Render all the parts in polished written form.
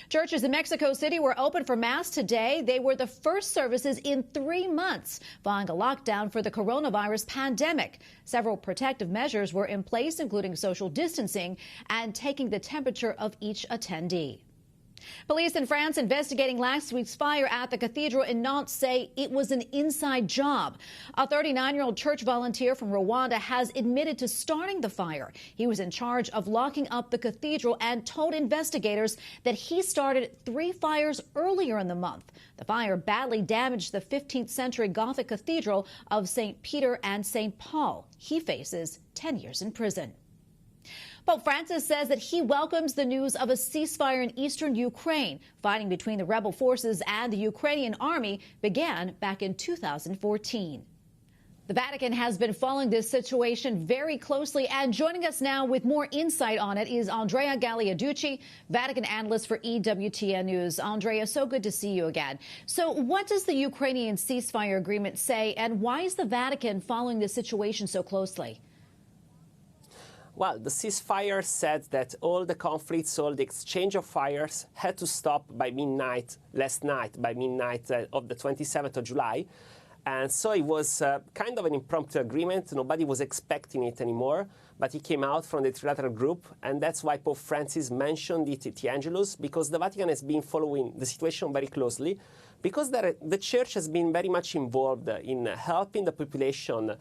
Churches in Mexico City were open for Mass today. They were the first services in 3 months following a lockdown for the coronavirus pandemic. Several protective measures were in place, including social distancing and taking the temperature of each attendee. Police in France investigating last week's fire at the cathedral in Nantes say it was an inside job. A 39-year-old church volunteer from Rwanda has admitted to starting the fire. He was in charge of locking up the cathedral and told investigators that he started 3 fires earlier in the month. The fire badly damaged the 15th century Gothic cathedral of St. Peter and St. Paul. He faces 10 years in prison. Pope Francis says that he welcomes the news of a ceasefire in eastern Ukraine. Fighting between the rebel forces and the Ukrainian army began back in 2014. The Vatican has been following this situation very closely, and joining us now with more insight on it is Andrea Gagliarducci, Vatican Analyst for EWTN News. Andrea, so good to see you again. So what does the Ukrainian ceasefire agreement say, and why is the Vatican following this situation so closely? Well, the ceasefire said that all the conflicts, all the exchange of fires had to stop by midnight last night, by midnight of the 27th of July. And so it was kind of an impromptu agreement. Nobody was expecting it anymore, but it came out from the trilateral group. And that's why Pope Francis mentioned it at Angelus, because the Vatican has been following the situation very closely, because the Church has been very much involved in helping the population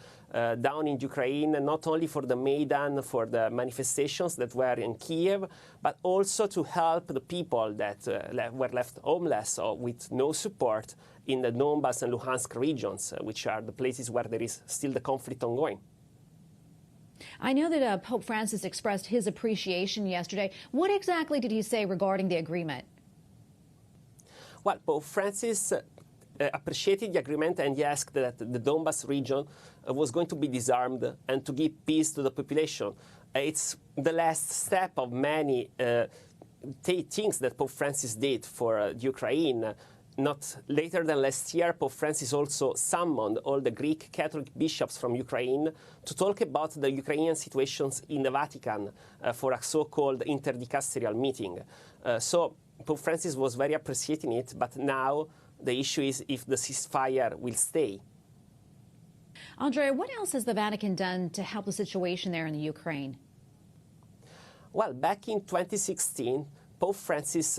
down in Ukraine, not only for the Maidan, for the manifestations that were in Kiev, but also to help the people that were left homeless or with no support in the Donbas and Luhansk regions, which are the places where there is still the conflict ongoing. I know that Pope Francis expressed his appreciation yesterday. What exactly did he say regarding the agreement? Well, Pope Francis appreciated the agreement, and he asked that the Donbas region was going to be disarmed and to give peace to the population. It's the last step of many things that Pope Francis did for Ukraine. Not later than last year, Pope Francis also summoned all the Greek Catholic bishops from Ukraine to talk about the Ukrainian situations in the Vatican for a so-called interdicasterial meeting. So Pope Francis was very appreciating it, but now the issue is if the ceasefire will stay. Andrea, what else has the Vatican done to help the situation there in the Ukraine? Well, back in 2016, Pope Francis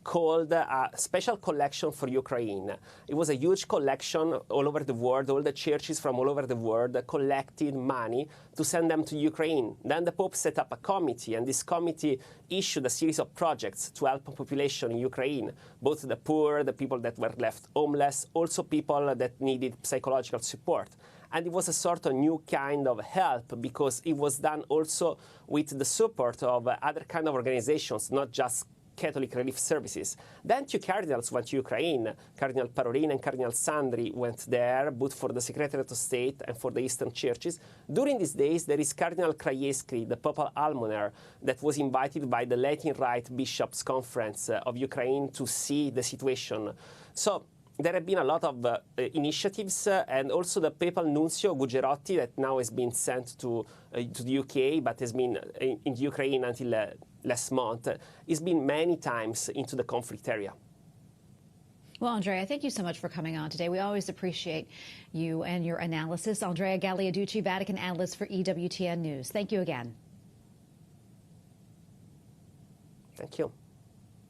called a special collection for Ukraine. It was a huge collection all over the world. All the churches from all over the world collected money to send them to Ukraine. Then the Pope set up a committee, and this committee issued a series of projects to help the population in Ukraine, both the poor, the people that were left homeless, also people that needed psychological support. And it was a sort of new kind of help, because it was done also with the support of other kind of organizations, not just Catholic relief services. Then 2 cardinals went to Ukraine. Cardinal Parolin and Cardinal Sandri went there, both for the Secretariat of State and for the Eastern churches. During these days, there is Cardinal Krajewski, the Papal Almoner, that was invited by the Latin Rite Bishops' Conference of Ukraine to see the situation. So there have been a lot of initiatives, and also the Papal Nuncio Gugerotti, that now has been sent to the UK, but has been in Ukraine until last month, has been many times into the conflict area. Well, Andrea, thank you so much for coming on today. We always appreciate you and your analysis. Andrea Gagliarducci, Vatican Analyst for EWTN News. Thank you again. Thank you.